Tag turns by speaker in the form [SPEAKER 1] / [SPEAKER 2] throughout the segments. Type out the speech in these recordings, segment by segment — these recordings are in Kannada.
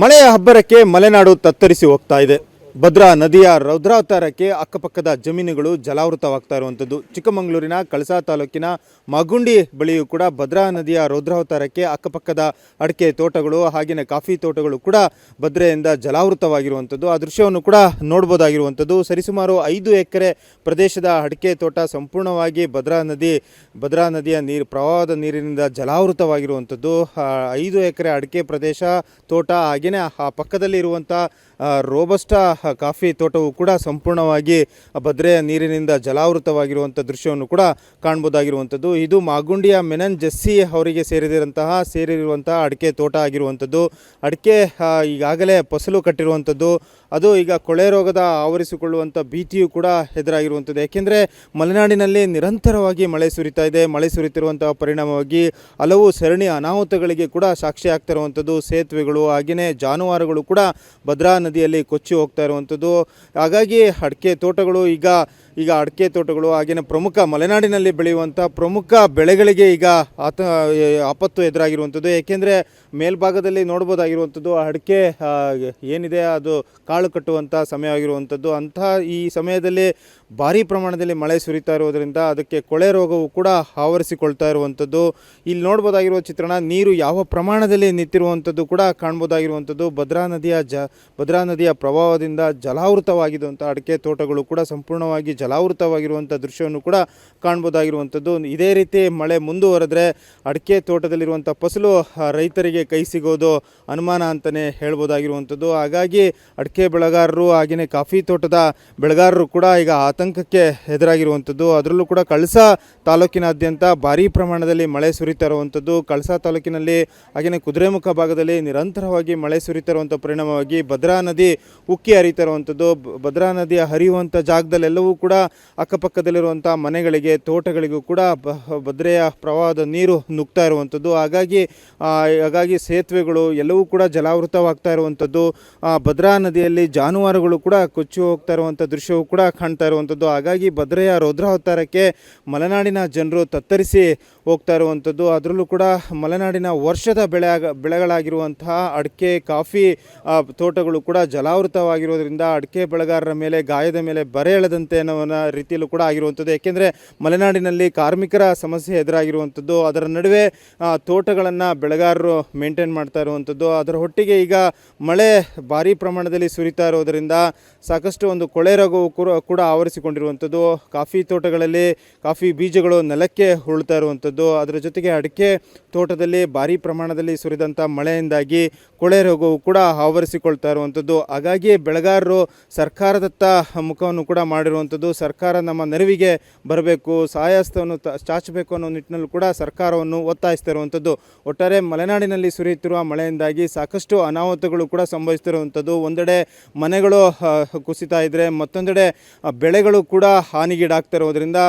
[SPEAKER 1] ಮಳೆಯ ಅಬ್ಬರಕ್ಕೆ ಮಲೆನಾಡು ತತ್ತರಿಸಿ ಹೋಗ್ತಾ ಇದೆ. ಭದ್ರಾ ನದಿಯ ರೌದ್ರಾವತಾರಕ್ಕೆ ಅಕ್ಕಪಕ್ಕದ ಜಮೀನುಗಳು ಜಲಾವೃತವಾಗ್ತಾ ಇರುವಂಥದ್ದು. ಚಿಕ್ಕಮಗಳೂರಿನ ಕಳಸಾ ತಾಲೂಕಿನ ಮಾಗುಂಡಿ ಬಳಿಯೂ ಕೂಡ ಭದ್ರಾ ನದಿಯ ರೌದ್ರಾವತಾರಕ್ಕೆ ಅಕ್ಕಪಕ್ಕದ ಅಡಿಕೆ ತೋಟಗಳು ಹಾಗೆಯೇ ಕಾಫಿ ತೋಟಗಳು ಕೂಡ ಭದ್ರೆಯಿಂದ ಜಲಾವೃತವಾಗಿರುವಂಥದ್ದು. ಆ ದೃಶ್ಯವನ್ನು ಕೂಡ ನೋಡ್ಬೋದಾಗಿರುವಂಥದ್ದು. ಸರಿಸುಮಾರು 5 ಎಕರೆ ಪ್ರದೇಶದ ಅಡಿಕೆ ತೋಟ ಸಂಪೂರ್ಣವಾಗಿ ಭದ್ರಾ ನದಿಯ ಪ್ರವಾಹದ ನೀರಿನಿಂದ ಜಲಾವೃತವಾಗಿರುವಂಥದ್ದು. 5 ಎಕರೆ ಅಡಿಕೆ ಪ್ರದೇಶ ತೋಟ ಹಾಗೆಯೇ ಆ ಪಕ್ಕದಲ್ಲಿ ಇರುವಂಥ ರೋಬಸ್ಟಾ ಕಾಫಿ ತೋಟವು ಕೂಡ ಸಂಪೂರ್ಣವಾಗಿ ಭದ್ರೆಯ ನೀರಿನಿಂದ ಜಲಾವೃತವಾಗಿರುವಂಥ ದೃಶ್ಯವನ್ನು ಕೂಡ ಕಾಣ್ಬೋದಾಗಿರುವಂಥದ್ದು. ಇದು ಮಾಗುಂಡಿಯ ಮೆನನ್ ಜೆಸ್ಸಿ ಅವರಿಗೆ ಸೇರಿರುವಂತಹ ಅಡಿಕೆ ತೋಟ ಆಗಿರುವಂಥದ್ದು. ಅಡಿಕೆ ಈಗಾಗಲೇ ಫಸಲು ಕಟ್ಟಿರುವಂಥದ್ದು. ಅದು ಈಗ ಕೊಳೆ ರೋಗದ ಆವರಿಸಿಕೊಳ್ಳುವಂಥ ಭೀತಿಯೂ ಕೂಡ ಎದುರಾಗಿರುವಂಥದ್ದು. ಯಾಕೆಂದರೆ ಮಲೆನಾಡಿನಲ್ಲಿ ನಿರಂತರವಾಗಿ ಮಳೆ ಸುರಿತಾ ಇದೆ. ಮಳೆ ಸುರಿತಿರುವಂತಹ ಪರಿಣಾಮವಾಗಿ ಹಲವು ಸರಣಿ ಅನಾಹುತಗಳಿಗೆ ಕೂಡ ಸಾಕ್ಷಿ ಆಗ್ತಿರುವಂಥದ್ದು. ಸೇತುವೆಗಳು ಹಾಗೆಯೇ ಜಾನುವಾರುಗಳು ಕೂಡ ಭದ್ರಾ ನದಿಯಲ್ಲಿ ಕೊಚ್ಚಿ ಹೋಗ್ತಾ ಇರುವಂಥದ್ದು. ಹಾಗಾಗಿ ಅಡಿಕೆ ತೋಟಗಳು ಈಗ ಅಡಿಕೆ ತೋಟಗಳು ಹಾಗೆಯೇ ಪ್ರಮುಖ ಮಲೆನಾಡಿನಲ್ಲಿ ಬೆಳೆಯುವಂಥ ಪ್ರಮುಖ ಬೆಳೆಗಳಿಗೆ ಈಗ ಆಪತ್ತು ಎದುರಾಗಿರುವಂಥದ್ದು. ಏಕೆಂದರೆ ಮೇಲ್ಭಾಗದಲ್ಲಿ ನೋಡ್ಬೋದಾಗಿರುವಂಥದ್ದು ಅಡಿಕೆ ಏನಿದೆ ಅದು ಕಾಳು ಕಟ್ಟುವಂಥ ಸಮಯವಾಗಿರುವಂಥದ್ದು. ಅಂತಹ ಈ ಸಮಯದಲ್ಲಿ ಭಾರೀ ಪ್ರಮಾಣದಲ್ಲಿ ಮಳೆ ಸುರಿತಾ ಇರುವುದರಿಂದ ಅದಕ್ಕೆ ಕೊಳೆ ರೋಗವು ಕೂಡ ಆವರಿಸಿಕೊಳ್ತಾ ಇರುವಂಥದ್ದು. ಇಲ್ಲಿ ನೋಡ್ಬೋದಾಗಿರುವ ಚಿತ್ರಣ ನೀರು ಯಾವ ಪ್ರಮಾಣದಲ್ಲಿ ನಿಂತಿರುವಂಥದ್ದು ಕೂಡ ಕಾಣ್ಬೋದಾಗಿರುವಂಥದ್ದು. ಭದ್ರಾ ನದಿಯ ಪ್ರವಾಹದಿಂದ ಜಲಾವೃತವಾಗಿರುವಂಥ ಅಡಿಕೆ ತೋಟಗಳು ಕೂಡ ಸಂಪೂರ್ಣವಾಗಿ ಜಲಾವೃತವಾಗಿರುವಂಥ ದೃಶ್ಯವನ್ನು ಕೂಡ ಕಾಣ್ಬೋದಾಗಿರುವಂಥದ್ದು. ಇದೇ ರೀತಿ ಮಳೆ ಮುಂದುವರೆದ್ರೆ ಅಡಿಕೆ ತೋಟದಲ್ಲಿರುವಂಥ ಫಸಲು ರೈತರಿಗೆ ಕೈ ಸಿಗೋದು ಅನುಮಾನ ಅಂತಲೇ ಹೇಳ್ಬೋದಾಗಿರುವಂಥದ್ದು. ಹಾಗಾಗಿ ಅಡಿಕೆ ಬೆಳೆಗಾರರು ಹಾಗೆಯೇ ಕಾಫಿ ತೋಟದ ಬೆಳೆಗಾರರು ಕೂಡ ಈಗ ಆತಂಕಕ್ಕೆ ಎದುರಾಗಿರುವಂಥದ್ದು. ಅದರಲ್ಲೂ ಕೂಡ ಕಳಸಾ ತಾಲೂಕಿನಾದ್ಯಂತ ಭಾರೀ ಪ್ರಮಾಣದಲ್ಲಿ ಮಳೆ ಸುರಿತಾ ಇರುವಂಥದ್ದು. ಕಳಸಾ ತಾಲೂಕಿನಲ್ಲಿ ಹಾಗೆಯೇ ಕುದುರೆಮುಖ ಭಾಗದಲ್ಲಿ ನಿರಂತರವಾಗಿ ಮಳೆ ಸುರಿತಾ ಇರುವಂಥ ಪರಿಣಾಮವಾಗಿ ಭದ್ರಾ ನದಿ ಉಕ್ಕಿ ಹರಿತಾ ಇರುವಂಥದ್ದು. ಭದ್ರಾ ನದಿಯ ಹರಿಯುವಂಥ ಜಾಗದಲ್ಲೆಲ್ಲವೂ ಕೂಡ ಅಕ್ಕಪಕ್ಕದಲ್ಲಿರುವಂಥ ಮನೆಗಳಿಗೆ ತೋಟಗಳಿಗೂ ಕೂಡ ಭದ್ರೆಯ ಪ್ರವಾಹದ ನೀರು ನುಗ್ತಾ ಇರುವಂಥದ್ದು. ಹಾಗಾಗಿ ಸೇತುವೆಗಳು ಎಲ್ಲವೂ ಕೂಡ ಜಲಾವೃತವಾಗ್ತಾ ಇರುವಂಥದ್ದು. ಭದ್ರಾ ನದಿಯಲ್ಲಿ ಜಾನುವಾರುಗಳು ಕೂಡ ಕೊಚ್ಚಿ ಹೋಗ್ತಾ ಇರುವಂಥ ದೃಶ್ಯವೂ ಕೂಡ ಕಾಣ್ತಾ ಇರುವಂಥದ್ದು. ಹಾಗಾಗಿ ಭದ್ರೆಯ ರೌದ್ರಾವತಾರಕ್ಕೆ ಮಲೆನಾಡಿನ ಜನರು ತತ್ತರಿಸಿ ಹೋಗ್ತಾ ಇರುವಂಥದ್ದು. ಅದರಲ್ಲೂ ಕೂಡ ಮಲೆನಾಡಿನ ವರ್ಷದ ಬೆಳೆಗಳಾಗಿರುವಂತಹ ಅಡಿಕೆ ಕಾಫಿ ತೋಟಗಳು ಕೂಡ ಜಲಾವೃತವಾಗಿರೋದ್ರಿಂದ ಅಡಿಕೆ ಬೆಳೆಗಾರರ ಮೇಲೆ ಗಾಯದ ಮೇಲೆ ಬರೆ ಎಳೆದಂತೆ ಅನ್ನೋ ರೀತಿಯಲ್ಲೂ ಕೂಡ ಆಗಿರುವಂಥದ್ದು. ಏಕೆಂದರೆ ಮಲೆನಾಡಿನಲ್ಲಿ ಕಾರ್ಮಿಕರ ಸಮಸ್ಯೆ ಎದುರಾಗಿರುವಂಥದ್ದು. ಅದರ ನಡುವೆ ತೋಟಗಳನ್ನು ಬೆಳೆಗಾರರು ಮೇಂಟೈನ್ ಮಾಡ್ತಾ ಇರುವಂಥದ್ದು. ಅದರ ಒಟ್ಟಿಗೆ ಈಗ ಮಳೆ ಭಾರೀ ಪ್ರಮಾಣದಲ್ಲಿ ಸುರಿತಾ ಇರೋದರಿಂದ ಸಾಕಷ್ಟು ಒಂದು ಕೊಳೆ ರೋಗವು ಕೂಡ ಆವರಿಸಿಕೊಂಡಿರುವಂಥದ್ದು. ಕಾಫಿ ತೋಟಗಳಲ್ಲಿ ಕಾಫಿ ಬೀಜಗಳು ನೆಲಕ್ಕೆ ಉರುಳ್ತಾ ಇರುವಂಥದ್ದು. ಅದರ ಜೊತೆಗೆ ಅಡಿಕೆ ತೋಟದಲ್ಲಿ ಭಾರೀ ಪ್ರಮಾಣದಲ್ಲಿ ಸುರಿದಂಥ ಮಳೆಯಿಂದಾಗಿ ಕೊಳೆ ರೋಗವು ಕೂಡ ಆವರಿಸಿಕೊಳ್ತಾ ಇರುವಂಥದ್ದು. ಹಾಗಾಗಿ ಬೆಳೆಗಾರರು ಸರ್ಕಾರದತ್ತ ಮುಖವನ್ನು ಕೂಡ ಮಾಡಿರುವಂಥದ್ದು. ಸರ್ಕಾರ ನಮ್ಮ ನೆರವಿಗೆ ಬರಬೇಕು, ಸಹಾಯಹಸ್ತವನ್ನು ಚಾಚಬೇಕು ಅನ್ನೋ ನಿಟ್ಟಿನಲ್ಲೂ ಕೂಡ ಸರ್ಕಾರವನ್ನು ಒತ್ತಾಯಿಸ್ತಾ ಇರುವಂಥದ್ದು. ಒಟ್ಟಾರೆ ಮಲೆನಾಡಿನಲ್ಲಿ ಸುರಿಯುತ್ತಿರುವ ಮಳೆಯಿಂದಾಗಿ ಸಾಕಷ್ಟು ಅನಾಹುತಗಳು ಕೂಡ ಸಂಭವಿಸ್ತಿರುವಂಥದ್ದು. ಒಂದೆಡೆ ಮನೆಗಳು ಕುಸಿತಾ ಇದ್ದರೆ ಮತ್ತೊಂದೆಡೆ ಬೆಳೆಗಳು ಕೂಡ ಹಾನಿಗೀಡಾಗ್ತಾ ಇರೋದರಿಂದ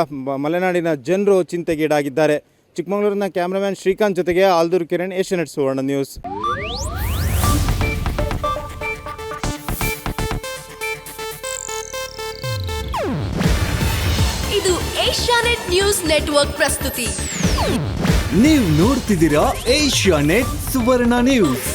[SPEAKER 1] ಮಲೆನಾಡಿನ ಜನರು ಚಿಂತೆಗೀಡಾಗಿದ್ದಾರೆ. ಚಿಕ್ಕಮಗಳೂರಿನ ಕ್ಯಾಮ್ರಾಮ್ಯಾನ್ ಶ್ರೀಕಾಂತ್ ಜೊತೆಗೆ ಆಲ್ದೂರು ಕಿರಣ್, ಏಷ್ಯಾನೆಟ್ ಸುವರ್ಣ ನ್ಯೂಸ್.
[SPEAKER 2] ಇದು ಏಷ್ಯಾನೆಟ್ ನ್ಯೂಸ್ ನೆಟ್ವರ್ಕ್ ಪ್ರಸ್ತುತಿ.
[SPEAKER 3] ನೀವು ನೋಡ್ತಿದ್ದೀರಾ ಏಷ್ಯಾನೆಟ್ ಸುವರ್ಣ ನ್ಯೂಸ್.